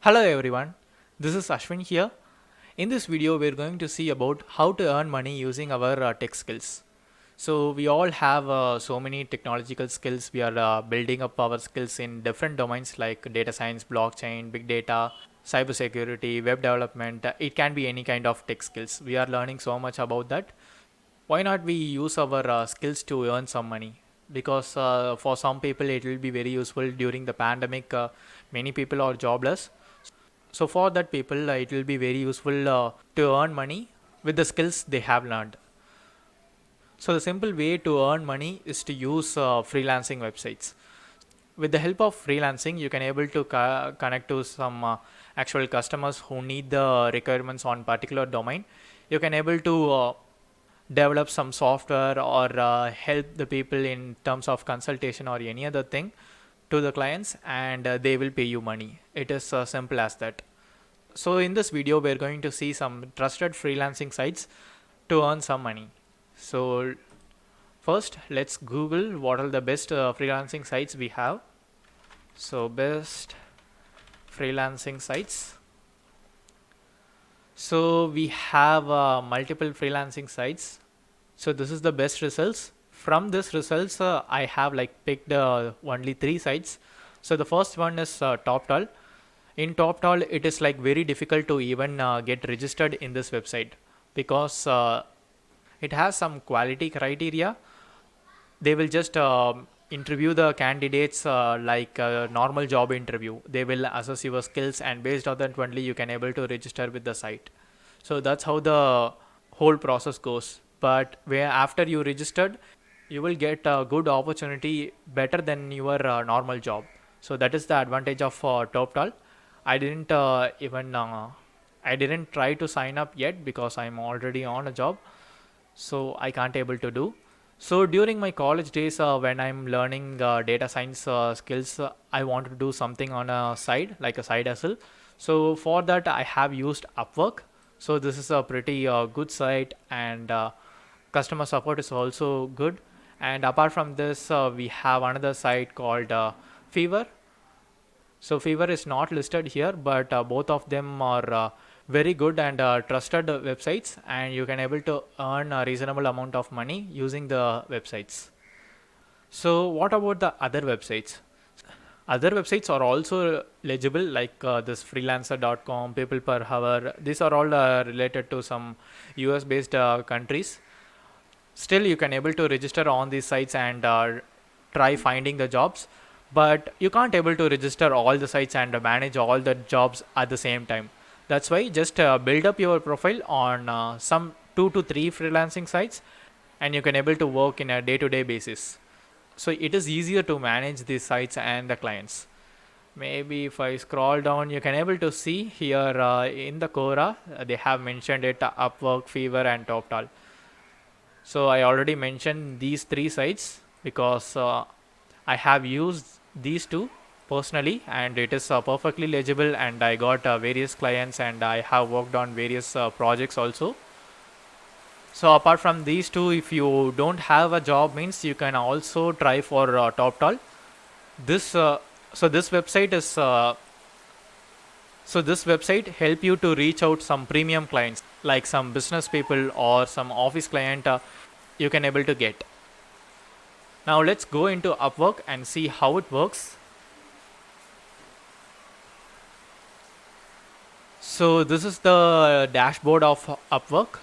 Hello everyone, this is Ashwin here. In this video, we're going to see about how to earn money using our tech skills. So we all have so many technological skills. We are building up our skills in different domains like data science, blockchain, big data, cybersecurity, web development. It can be any kind of tech skills. We are learning so much about that. Why not we use our skills to earn some money? Because for some people it will be very useful during the pandemic. Many people are jobless, so for that people, it will be very useful to earn money with the skills they have learned. So the simple way to earn money is to use freelancing websites. With the help of freelancing, you can able to connect to some actual customers who need the requirements on particular domain. You can able to develop some software or help the people in terms of consultation or any other thing to the clients, and they will pay you money. It is simple as that. So in this video, we're going to see some trusted freelancing sites to earn some money. So first, let's Google what are the best freelancing sites we have. So best freelancing sites. So we have multiple freelancing sites. So this is the best results. From this results, I have picked only 3 sites. So the first one is toptal. In toptal, it is very difficult to even get registered in this website because it has some quality criteria. They will just interview the candidates like a normal job interview. They will assess your skills, and based on that only you can able to register with the site. So that's how the whole process goes. But where after you registered, you will get a good opportunity better than your normal job. So that is the advantage of toptal. I didn't I didn't try to sign up yet because I'm already on a job, so I can't able to do. So during my college days, when I'm learning data science skills, I want to do something on a side, like a side hustle. So for that, I have used Upwork. So this is a pretty good site, and customer support is also good. And apart from this, we have another site called Fiverr. So Fiverr is not listed here, but both of them are very good and trusted websites, and you can able to earn a reasonable amount of money using the websites. So what about the other websites? Other websites are also legible, like this freelancer.com, people per hour. These are all related to some US based countries. Still, you can able to register on these sites and try finding the jobs, but you can't able to register all the sites and manage all the jobs at the same time. That's why just build up your profile on some 2 to 3 freelancing sites, and you can able to work in a day-to-day basis. So it is easier to manage these sites and the clients. Maybe if I scroll down, you can able to see here in the Quora, they have mentioned it, Upwork, Fiverr and toptal. So I already mentioned these 3 sites because I have used these 2 personally, and it is perfectly legible, and I got various clients, and I have worked on various projects also. So apart from these 2, if you don't have a job, means you can also try for toptal. This so this website is so this website help you to reach out some premium clients like some business people or some office client you can able to get. Now let's go into Upwork and see how it works. So this is the dashboard of Upwork,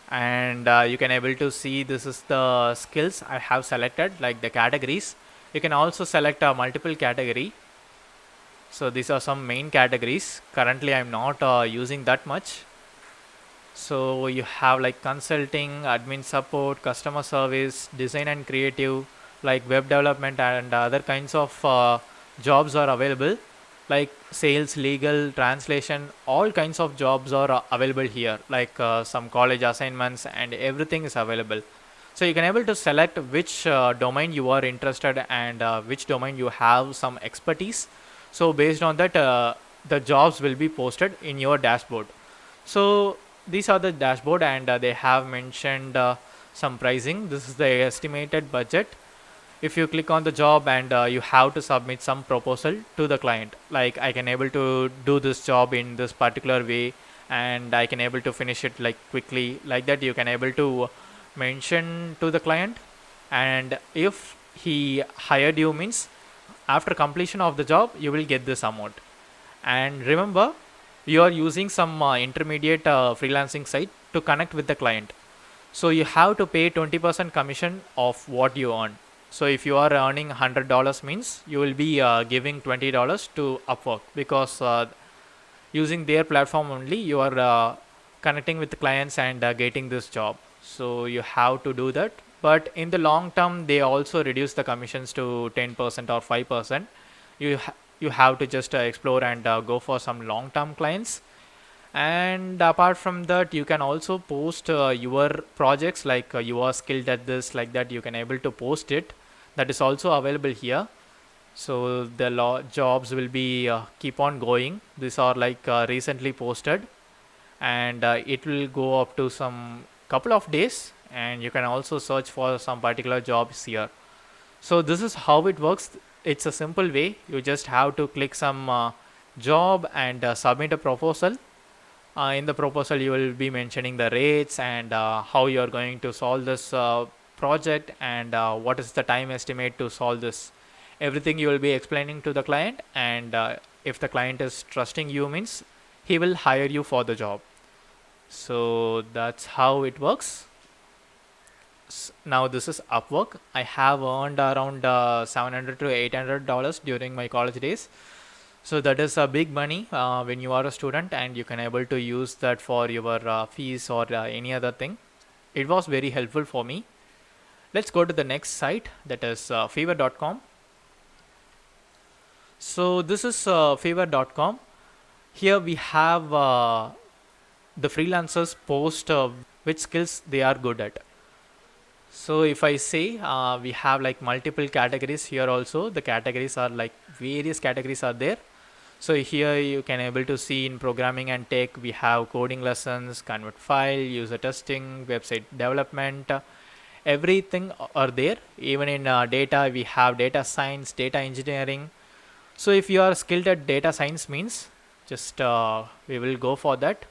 and you can able to see this is the skills I have selected, like the categories. You can also select a multiple category. So these are some main categories. Currently I'm not using that much. So you have like consulting, admin support, customer service, design and creative, like web development, and other kinds of jobs are available, like sales, legal, translation. All kinds of jobs are available here, like some college assignments, and everything is available. So you can able to select which domain you are interested, and which domain you have some expertise. So based on that, the jobs will be posted in your dashboard. So these are the dashboard, and they have mentioned some pricing. This is the estimated budget. if you click on the job and you have to submit some proposal to the client, like I can able to do this job in this particular way and I can able to finish it like quickly, like that you can able to mention to the client. And if he hired you means after completion of the job you will get this amount. And remember, you are using some intermediate freelancing site to connect with the client, so you have to pay 20% commission of what you earn. So if you are earning $100 means you will be giving $20 to Upwork, because using their platform only you are connecting with the clients and getting this job. So you have to do that. But in the long term they also reduce the commissions to 10% or 5%. You have to just explore and go for some long term clients. And apart from that, you can also post your projects, like you are skilled at this, like that you can able to post it. That is also available here. So the jobs will be keep on going. These are like recently posted, and it will go up to some couple of days, and you can also search for some particular jobs here. So this is how it works. It's a simple way. You just have to click some job and submit a proposal. In the proposal you will be mentioning the rates and how you are going to solve this project, and what is the time estimate to solve this. Everything you will be explaining to the client, and if the client is trusting you means he will hire you for the job. So that's how it works. Now this is Upwork. I have earned around $700 to $800 during my college days. So that is a big money when you are a student, and you can able to use that for your fees or any other thing. It was very helpful for me. Let's go to the next site, that is Fiverr.com. So this is Fiverr.com. Here we have the freelancers post which skills they are good at. So if I say we have like multiple categories here also. The categories are like various categories are there. So here you can able to see in programming and tech we have coding lessons, convert file, user testing, website development, everything are there. Even in data we have data science, data engineering. So if you are skilled at data science means just we will go for that.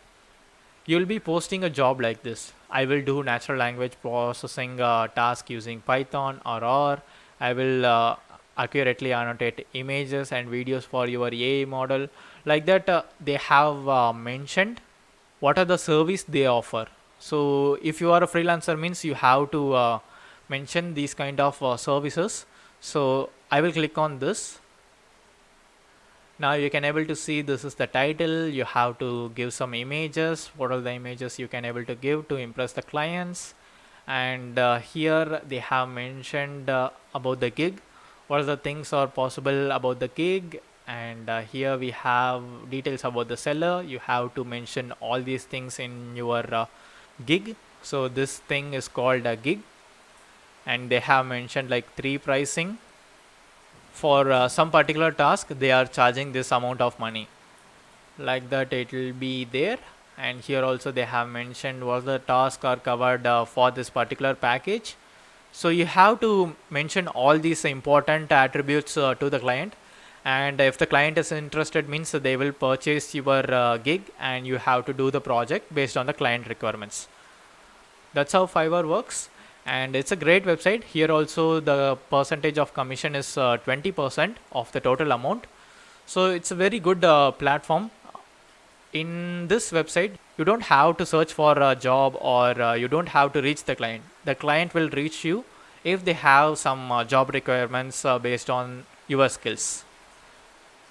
You will be posting a job like this. I will do natural language processing task using Python or R. I will accurately annotate images and videos for your AI model, like that. They have mentioned what are the service they offer. So if you are a freelancer means you have to mention these kind of services. So I will click on this. Now you can able to see this is the title. You have to give some images. What are the images you can able to give to impress the clients? And here they have mentioned about the gig. What are the things are possible about the gig? And here we have details about the seller. You have to mention all these things in your gig. So this thing is called a gig, and they have mentioned like 3 pricing. For some particular task they are charging this amount of money, like that it will be there. And here also they have mentioned what the tasks are covered for this particular package. So you have to mention all these important attributes to the client, and if the client is interested means they will purchase your gig, and you have to do the project based on the client requirements. That's how Fiverr works, and it's a great website. Here also the percentage of commission is 20% of the total amount. So it's a very good platform. In this website you don't have to search for a job, or you don't have to reach the client. The client will reach you if they have some job requirements based on your skills.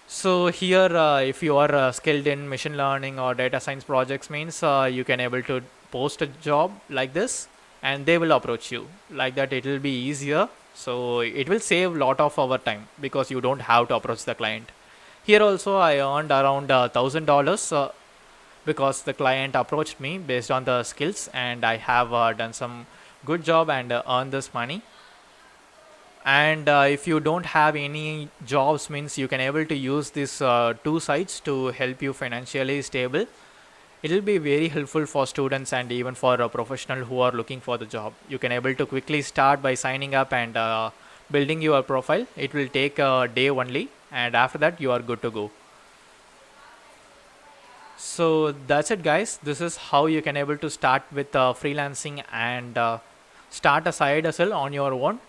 So here if you are skilled in machine learning or data science projects means you can able to post a job like this, and they will approach you, like that it will be easier. So it will save lot of our time because you don't have to approach the client. Here also I earned around $1,000 because the client approached me based on the skills, and I have done some good job and earned this money. And if you don't have any jobs means you can able to use these 2 sites to help you financially stable. It will be very helpful for students and even for a professional who are looking for the job. You can able to quickly start by signing up and building your profile. It will take a day only, and after that you are good to go. So that's it, guys. This is how you can able to start with freelancing and start a side hustle on your own.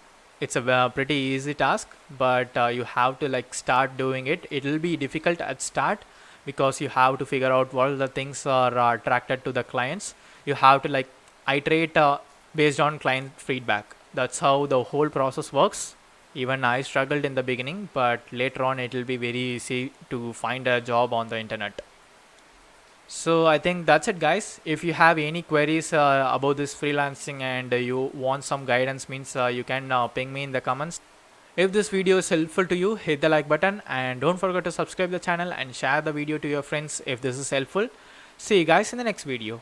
It's a pretty easy task, but you have to like start doing it. It will be difficult at start because you have to figure out what the things are attracted to the clients. You have to like iterate based on client feedback. That's how the whole process works. Even I struggled in the beginning, but later on it will be very easy to find a job on the internet. So I think that's it, guys. If you have any queries about this freelancing and you want some guidance, means you can ping me in the comments. If this video is helpful to you, hit the like button and don't forget to subscribe the channel and share the video to your friends if this is helpful. See you guys in the next video.